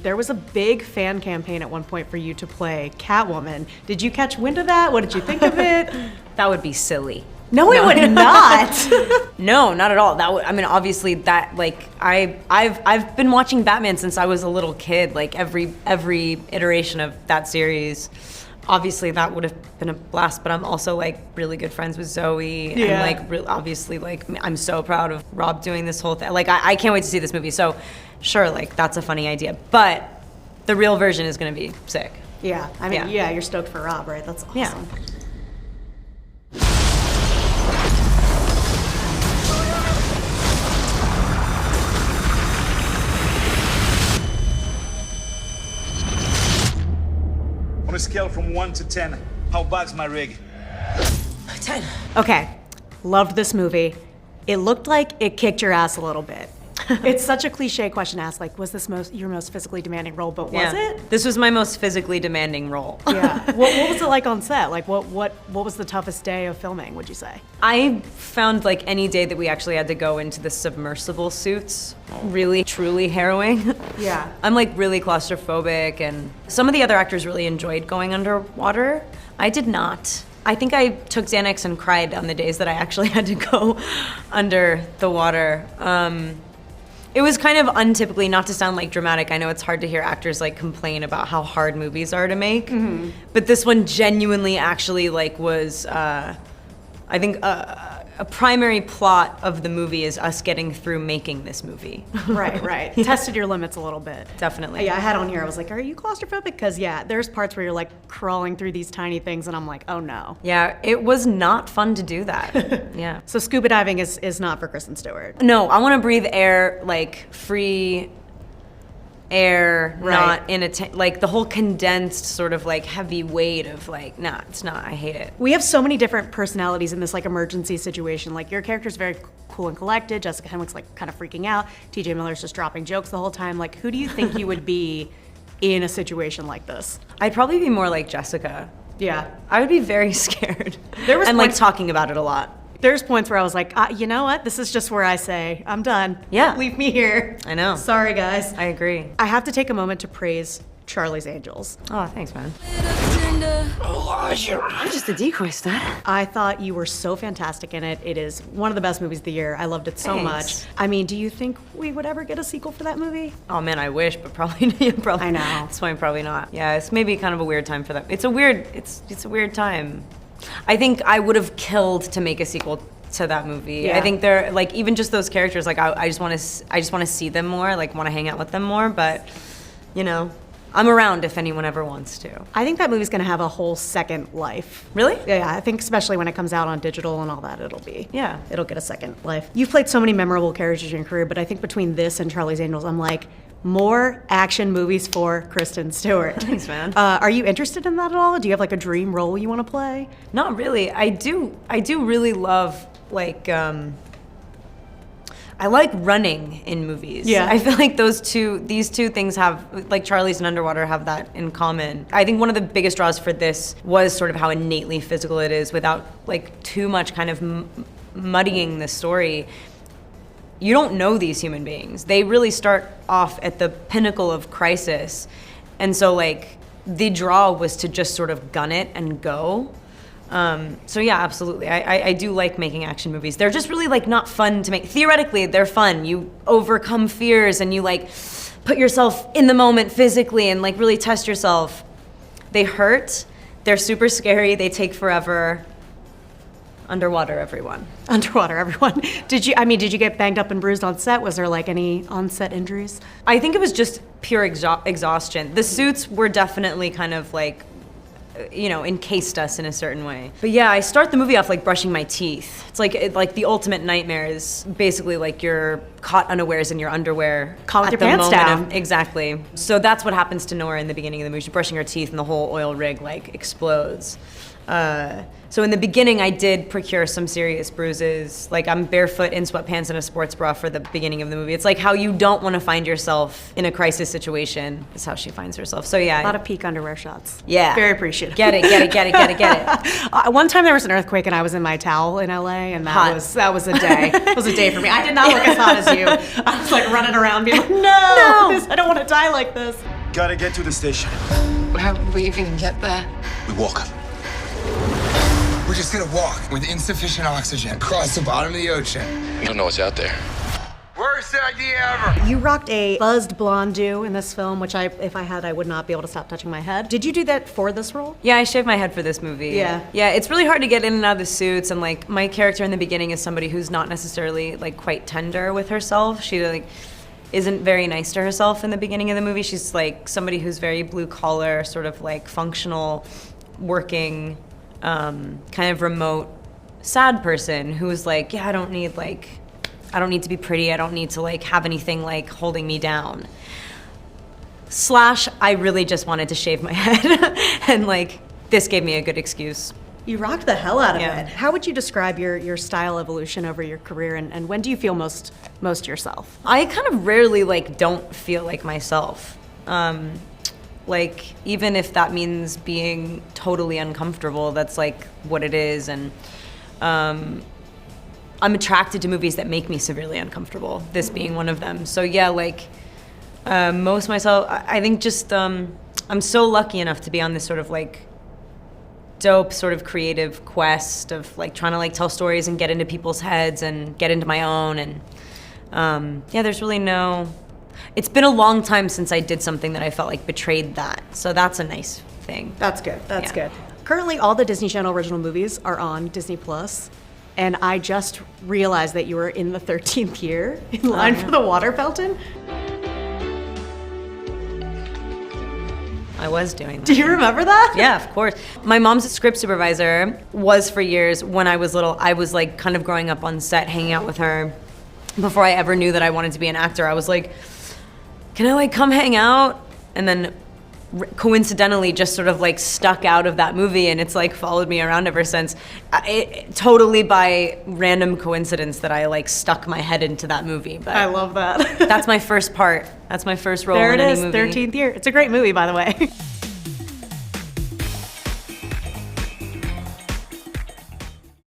There was a big fan campaign at one point for you to play Catwoman. Did you catch wind of that? What did you think of it? That would be silly. No, it would not. No, not at all. That would, I mean, obviously that, like, I've been watching Batman since I was a little kid, like every iteration of that series. Obviously that would have been a blast, but I'm also like really good friends with Zoe, and like obviously like I'm so proud of Rob doing this whole thing. Like I can't wait to see this movie. So sure, like that's a funny idea, but the real version is gonna be sick. Yeah, I mean, yeah, you're stoked for Rob, right? That's awesome. Yeah. On a scale from 1 to 10, how bad's my rig? 10. Okay, loved this movie. It looked like it kicked your ass a little bit. It's such a cliche question to ask, like, was this your most physically demanding role, but was it? This was my most physically demanding role. Yeah. What was it like on set? Like, what was the toughest day of filming, would you say? I found like any day that we actually had to go into the submersible suits really, truly harrowing. Yeah. I'm like really claustrophobic, and some of the other actors really enjoyed going underwater. I did not. I think I took Xanax and cried on the days that I actually had to go under the water. It was kind of untypically, not to sound like dramatic, I know it's hard to hear actors like complain about how hard movies are to make, but this one genuinely actually like was, I think a primary plot of the movie is us getting through making this movie. Right. Tested your limits a little bit. Definitely. Yeah, I had on here, I was like, are you claustrophobic? Because yeah, there's parts where you're like crawling through these tiny things and I'm like, oh no. Yeah, it was not fun to do that. Yeah. So scuba diving is not for Kristen Stewart. No, I want to breathe air, like free air, Right. not in a like the whole condensed sort of like heavy weight of like, nah, it's not, I hate it. We have so many different personalities in this like emergency situation. Like your character's very cool and collected. Jessica Henwick's like kind of freaking out. TJ Miller's just dropping jokes the whole time. Like who do you think you would be in a situation like this? I'd probably be more like Jessica. Yeah. I would be very scared. There was and like points- talking about it a lot. There's points where I was like, you know what? This is just where I say, I'm done. Yeah. Leave me here. I know. Sorry, guys. I agree. I have to take a moment to praise Charlie's Angels. Oh, thanks, man. I'm just a decoy stud. I thought you were so fantastic in it. It is one of the best movies of the year. I loved it so Thanks. much. I mean, do you think we would ever get a sequel for that movie? Oh man, I wish, but probably, probably. I know. That's why probably not. Yeah, it's maybe kind of a weird time for that. It's a weird time. I think I would have killed to make a sequel to that movie. Yeah. I think they're like even just those characters. Like I just want to see them more. Like want to hang out with them more. But you know, I'm around if anyone ever wants to. I think that movie's gonna have a whole second life. Really? Yeah, I think especially when it comes out on digital and all that, it'll get a second life. You've played so many memorable characters in your career, but I think between this and Charlie's Angels, I'm like, more action movies for Kristen Stewart. Thanks, man. Are you interested in that at all? Do you have like a dream role you want to play? Not really. I do really love like I like running in movies. Yeah. I feel like these two things have, like Charlie's and Underwater have that in common. I think one of the biggest draws for this was sort of how innately physical it is without like too much kind of muddying the story. You don't know these human beings. They really start off at the pinnacle of crisis. And so like the draw was to just sort of gun it and go. So yeah, absolutely. I do like making action movies. They're just really like not fun to make. Theoretically, they're fun. You overcome fears and you like put yourself in the moment physically and like really test yourself. They hurt. They're super scary. They take forever. Underwater, everyone. Underwater, everyone. Did you get banged up and bruised on set? Was there like any on-set injuries? I think it was just pure exhaustion. The suits were definitely kind of like, encased us in a certain way. But yeah, I start the movie off like brushing my teeth. It's like the ultimate nightmare is basically like you're caught unawares in your underwear. Caught with at your the pants moment down. Exactly. So that's what happens to Nora in the beginning of the movie. She's brushing her teeth and the whole oil rig like explodes. So in the beginning, I did procure some serious bruises. Like I'm barefoot in sweatpants and a sports bra for the beginning of the movie. It's like how you don't want to find yourself in a crisis situation is how she finds herself. So yeah. A lot of peak underwear shots. Yeah. Very appreciative. Get it. One time there was an earthquake and I was in my towel in LA and that was a day. It was a day for me. I did not look as hot as you. I was like running around being like, no. I don't want to die like this. Gotta get to the station. How will we even get there? We walk. We're just gonna walk with insufficient oxygen across the bottom of the ocean. You don't know what's out there. Worst idea ever. You rocked a buzzed blonde do in this film, which if I had, I would not be able to stop touching my head. Did you do that for this role? Yeah, I shaved my head for this movie. Yeah. Yeah, it's really hard to get in and out of the suits, and like my character in the beginning is somebody who's not necessarily like quite tender with herself. She like isn't very nice to herself in the beginning of the movie. She's like somebody who's very blue collar, sort of like functional, working, kind of remote, sad person who's like, yeah, I don't need to be pretty. I don't need to like have anything like holding me down. / I really just wanted to shave my head and like this gave me a good excuse. You rocked the hell out of Yeah. it. How would you describe your style evolution over your career, and when do you feel most yourself? I kind of rarely like don't feel like myself. Like even if that means being totally uncomfortable, that's like what it is. And I'm attracted to movies that make me severely uncomfortable, this being one of them. So yeah, like most myself, I think just I'm so lucky enough to be on this sort of like dope sort of creative quest of like trying to like tell stories and get into people's heads and get into my own. And yeah, there's really it's been a long time since I did something that I felt like betrayed that. So that's a nice thing. That's good. That's Yeah. good. Currently, all the Disney Channel original movies are on Disney Plus, and I just realized that you were in the 13th year in line for the water fountain. I was doing that. Do you remember that? Yeah, of course. My mom's a script supervisor, was for years. When I was little, I was like kind of growing up on set, hanging out with her. Before I ever knew that I wanted to be an actor, I was like, can I like come hang out? And then coincidentally just sort of like stuck out of that movie, and it's like followed me around ever since. Totally by random coincidence that I like stuck my head into that movie. But I love that. that's my first part. That's my first role There in it any is, movie. 13th year. It's a great movie, by the way.